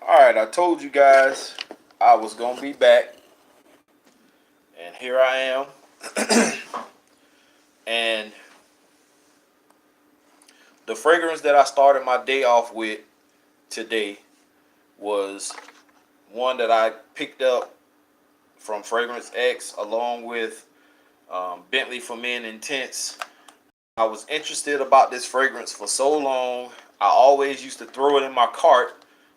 Alright, I told you guys I was going to be back. And here I am. And the fragrance that I started my day off with today was one that I picked up from Fragrance X along with Bentley for Men Intense. I was interested about this fragrance for so long. I always used to throw it in my cart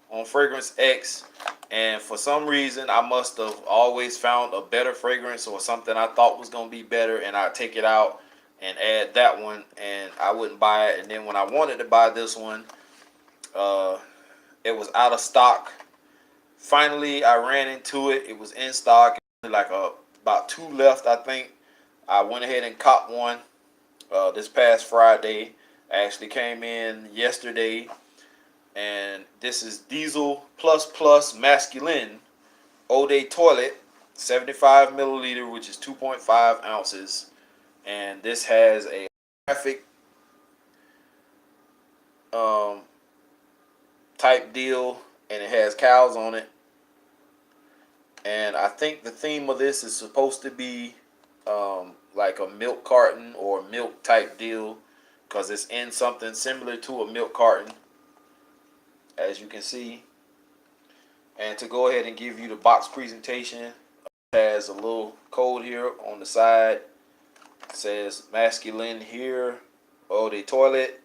on Fragrance X, and for some reason I must have always found a better fragrance or something I thought was going to be better, and I'd take it out and add that one, and I wouldn't buy it. And then when I wanted to buy this one, it was out of stock. Finally, I ran into it. It was in stock. Like about two left, I think. I went ahead and copped one this past Friday. I actually came in yesterday, and this is Diesel Plus Plus Masculine Eau de Toilette, 75 milliliter, which is 2.5 ounces, and this has a graphic type deal, and it has cows on it. And I think the theme of this is supposed to be like a milk carton or milk type deal, because it's in something similar to a milk carton, as you can see. And to go ahead and give you the box presentation, it has a little code here on the side. It says masculine here, eau de toilette,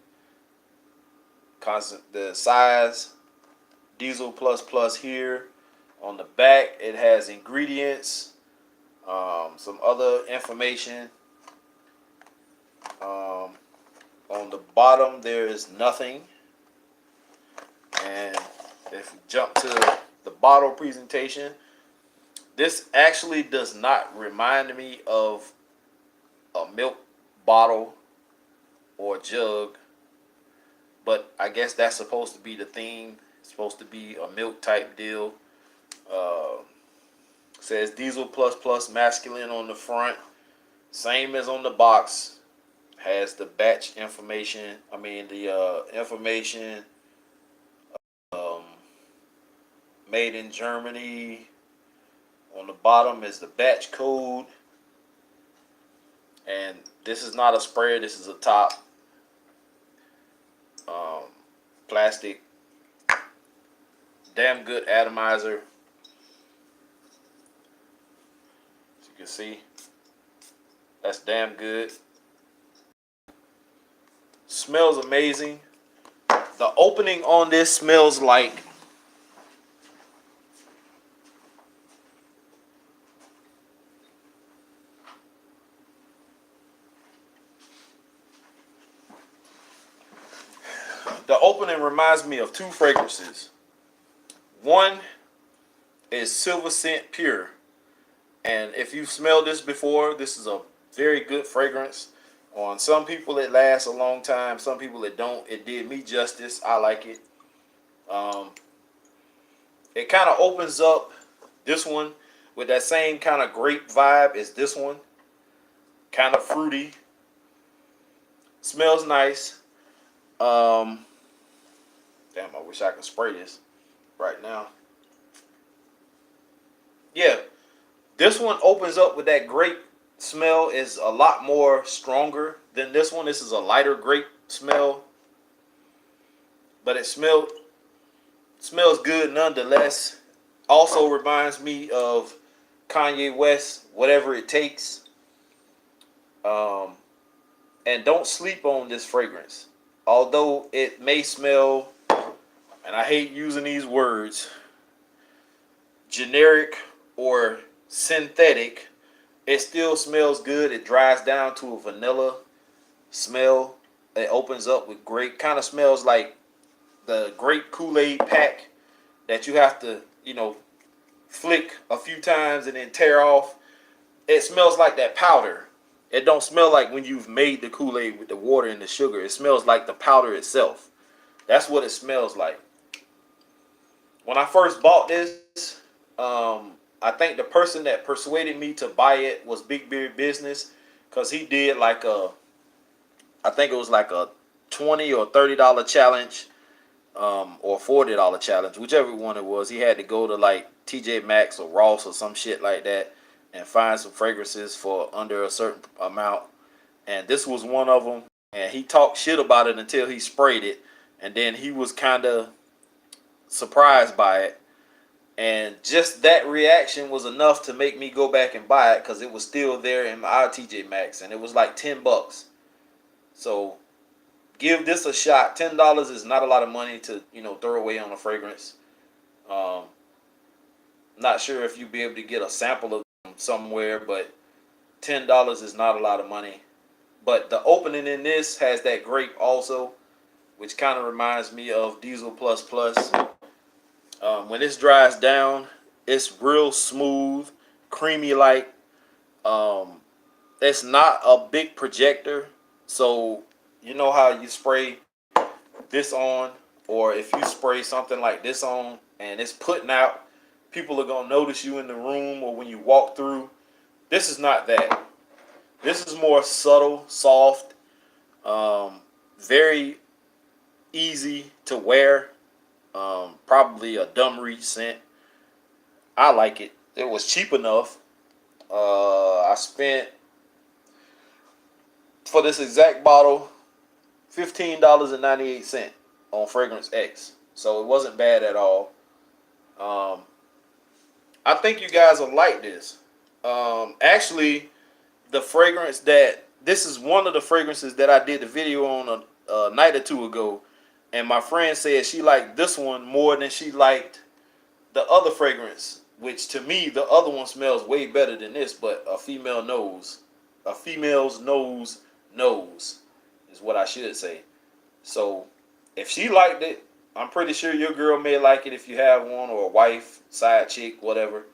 constant the size, Diesel Plus Plus here. On the back, it has ingredients, some other information. On the bottom, there is nothing. And if we jump to the bottle presentation, this actually does not remind me of a milk bottle or jug, but I guess that's supposed to be the theme. It's supposed to be a milk type deal. Says Diesel Plus Plus Masculine on the front, same as on the box. Has the batch information. I mean the information. Made in Germany. On the bottom is the batch code. And this is not a sprayer. This is a top. Plastic. Damn good atomizer. As you can see, that's damn good. Smells amazing. The opening on this smells like the opening reminds me of two fragrances. One is Silver Scent Pure. And if you've smelled this before, this is a very good fragrance. On some people it lasts a long time, some people it don't. It did me justice. I like it. It kind of opens up this one with that same kind of grape vibe as this one. Kind of fruity. Smells nice. Damn, I wish I could spray this right now. Yeah, this one opens up with that grape smell. Is a lot more stronger than this one. This is a lighter grape smell, but it smells good nonetheless. Also reminds me of Kanye West, Whatever It Takes. And don't sleep on this fragrance. Although it may smell, and I hate using these words, generic or synthetic, it still smells good. It dries down to a vanilla smell. It opens up with grape. Kind of smells like the grape Kool-Aid pack that you have to, flick a few times and then tear off. It smells like that powder. It don't smell like when you've made the Kool-Aid with the water and the sugar. It smells like the powder itself. That's what it smells like. When I first bought this, I think the person that persuaded me to buy it was Big Beard Business, because he did I think it was like a $20 or $30 challenge or $40 challenge, whichever one it was. He had to go to like TJ Maxx or Ross or some shit like that and find some fragrances for under a certain amount. And this was one of them. And he talked shit about it until he sprayed it, and then he was kind of surprised by it. And just that reaction was enough to make me go back and buy it because it was still there in our TJ Maxx, and it was like $10. So give this a shot. $10 is not a lot of money to throw away on a fragrance. Not sure if you'll be able to get a sample of them somewhere, but $10 is not a lot of money. But the opening in this has that grape also, which kind of reminds me of Diesel Plus Plus. When this dries down, it's real smooth, creamy like. It's not a big projector, so you know how you spray this on, or if you spray something like this on and it's putting out, people are gonna notice you in the room or when you walk through. This is not that. This is more subtle, soft, very easy to wear. Probably a dumb reach scent. I like it. It was cheap enough. I spent for this exact bottle $15.98 on Fragrance X. So it wasn't bad at all. I think you guys will like this. Actually, the fragrance this is one of the fragrances that I did the video on a night or two ago. And my friend said she liked this one more than she liked the other fragrance, which to me, the other one smells way better than this, but a female's nose knows is what I should say. So if she liked it, I'm pretty sure your girl may like it if you have one, or a wife, side chick, whatever.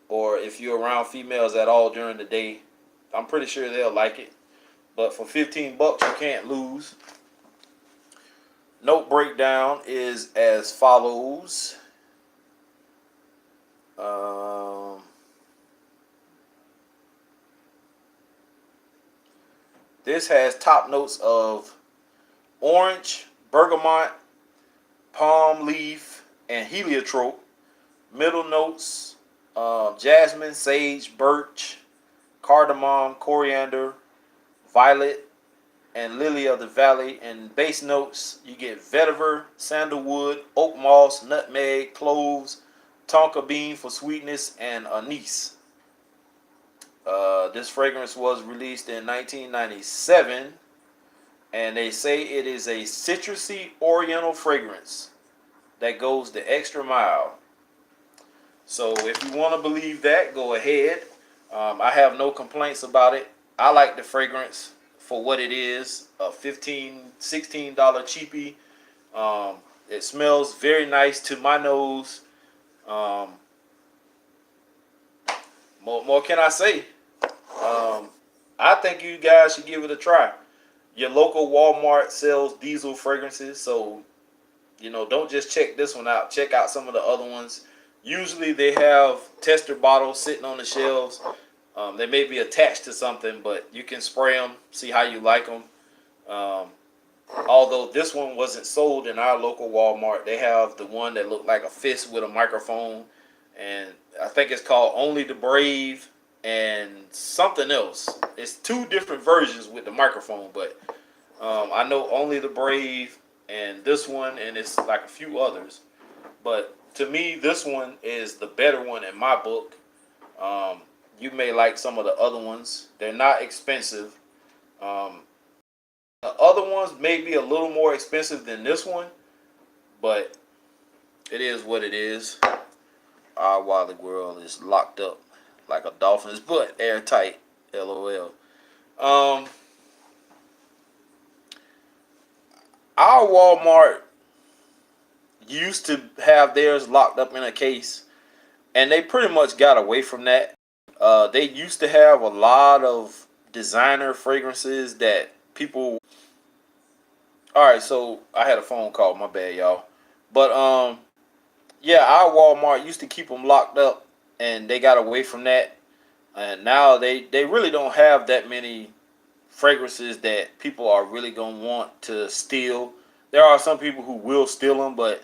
Or if you're around females at all during the day, I'm pretty sure they'll like it. But for $15, you can't lose. Note breakdown is as follows. This has top notes of orange, bergamot, palm leaf, and heliotrope. Middle notes, jasmine, sage, birch, cardamom, coriander, violet, and lily of the valley. And base notes, you get vetiver, sandalwood, oak moss, nutmeg, cloves, tonka bean for sweetness, and anise. This fragrance was released in 1997, and they say it is a citrusy oriental fragrance that goes the extra mile. So if you want to believe that, go ahead. I have no complaints about it. I like the fragrance for what it is, a $15, $16 cheapie. It smells very nice to my nose. More can I say? I think you guys should give it a try. Your local Walmart sells Diesel fragrances, so don't just check this one out. Check out some of the other ones. Usually they have tester bottles sitting on the shelves. They may be attached to something, but you can spray them, see how you like them. Although this one wasn't sold in our local Walmart, they have the one that looked like a fist with a microphone, and I think it's called Only the Brave and something else. It's two different versions with the microphone, but I know Only the Brave and this one, and it's like a few others. But to me, this one is the better one in my book. You may like some of the other ones. They're not expensive. The other ones may be a little more expensive than this one, but it is what it is. Our Wally World is locked up like a dolphin's butt, airtight. LOL. Our Walmart used to have theirs locked up in a case, and they pretty much got away from that. They used to have a lot of designer fragrances that people. All right, so I had a phone call. My bad, y'all. But yeah, our Walmart used to keep them locked up, and they got away from that. And now they really don't have that many fragrances that people are really gonna want to steal. there are some people who will steal them, but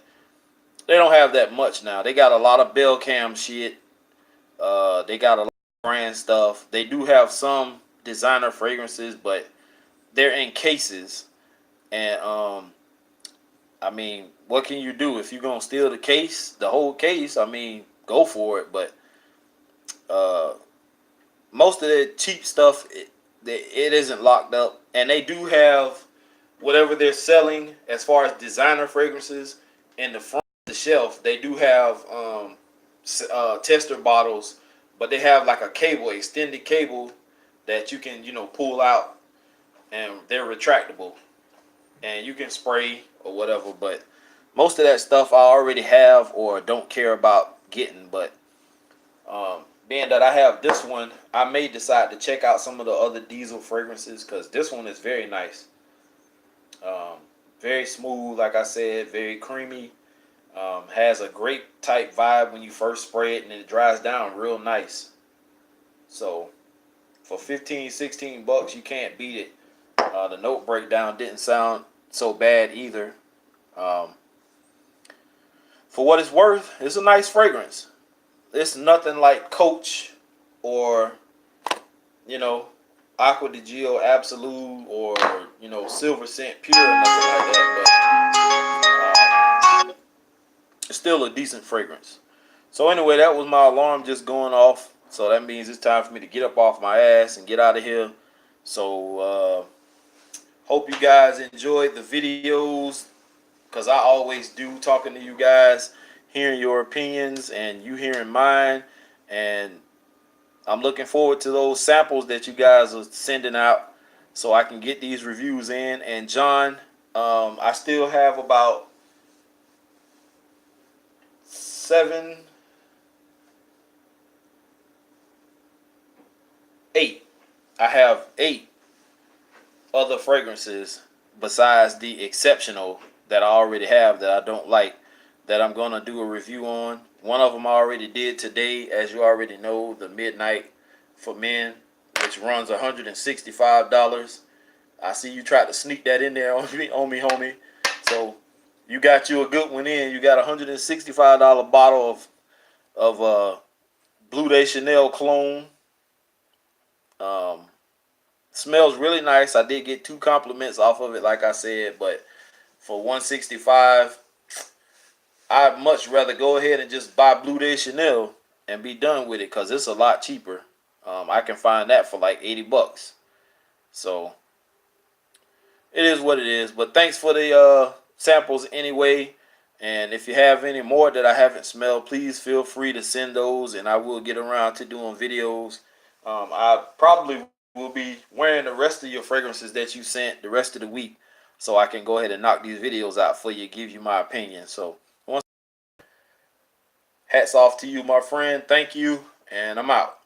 they don't have that much now. They got a lot of Bell Cam shit. They got a lot of brand stuff. They do have some designer fragrances, but they're in cases. And I mean, what can you do if you're gonna steal the case, the whole case? I mean, go for it. But uh, most of the cheap stuff, it isn't locked up, and they do have whatever they're selling as far as designer fragrances in the front of the shelf. They do have tester bottles, but they have like a cable, extended cable that you can pull out, and they're retractable, and you can spray or whatever. But most of that stuff I already have or don't care about getting. But being that I have this one, I may decide to check out some of the other diesel fragrances, because this one is very nice. Very smooth, like I said, very creamy. Has a grape type vibe when you first spray it, and it dries down real nice. So for 15-16 bucks, you can't beat it. The note breakdown didn't sound so bad either. For what it's worth, it's a nice fragrance. It's nothing like Coach or Aqua di Gio Absolute or Silver Scent Pure or nothing like that, but it's still a decent fragrance. So anyway, that was my alarm just going off. So that means it's time for me to get up off my ass and get out of here. So hope you guys enjoyed the videos, because I always do, talking to you guys, hearing your opinions and you hearing mine. And I'm looking forward to those samples that you guys are sending out so I can get these reviews in. And John, I still have about 8. I have 8 other fragrances besides the exceptional that I already have that I don't like, that I'm going to do a review on. One of them I already did today, as you already know, the Midnight for Men, which runs $165. I see you tried to sneak that in there on me, homie. So you got you a good one in. You got a $165 bottle of Bleu de Chanel cologne. Smells really nice. I did get 2 compliments off of it, like I said, but for $165, I'd much rather go ahead and just buy Bleu de Chanel and be done with it, because it's a lot cheaper. I can find that for like 80 bucks. So it is what it is. But thanks for the samples anyway. And if you have any more that I haven't smelled, please feel free to send those, and I will get around to doing videos. I probably will be wearing the rest of your fragrances that you sent the rest of the week, so I can go ahead and knock these videos out for you, give you my opinion. So hats off to you, my friend. Thank you, and I'm out.